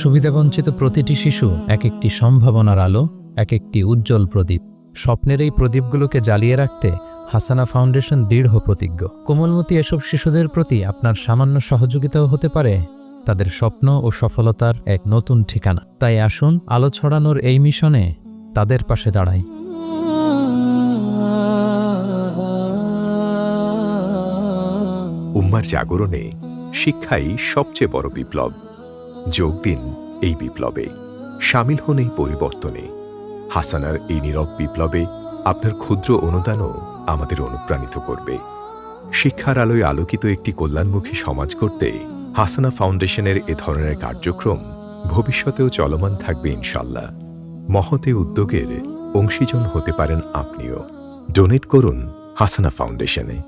সুবিধাবঞ্চিত প্রতিটি শিশু এক একটি সম্ভাবনার আলো, এক একটি উজ্জ্বল প্রদীপ। স্বপ্নের এই প্রদীপগুলোকে জ্বালিয়ে রাখতে হাসানা ফাউন্ডেশন দৃঢ় প্রতিজ্ঞ। কোমলমতি এসব শিশুদের প্রতি আপনার সামান্য সহযোগিতাও হতে পারে তাদের স্বপ্ন ও সফলতার এক নতুন ঠিকানা। তাই আসুন আলো ছড়ানোর এই মিশনে তাদের পাশে দাঁড়াই। উম্মার জাগরণে শিক্ষাই সবচেয়ে বড় বিপ্লব। যোগ দিন এই বিপ্লবে, শামিল হন এই পরিবর্তনে। হাসানার এই নীরব বিপ্লবে আপনার ক্ষুদ্র অনুদানও আমাদের অনুপ্রাণিত করবে। শিক্ষার আলোয় আলোকিত একটি কল্যাণমুখী সমাজ করতে হাসানা ফাউন্ডেশনের এ ধরনের কার্যক্রম ভবিষ্যতেও চলমান থাকবে ইনশাল্লাহ। মহৎ এ উদ্যোগের অংশীজন হতে পারেন আপনিও। ডোনেট করুন হাসানা ফাউন্ডেশনে।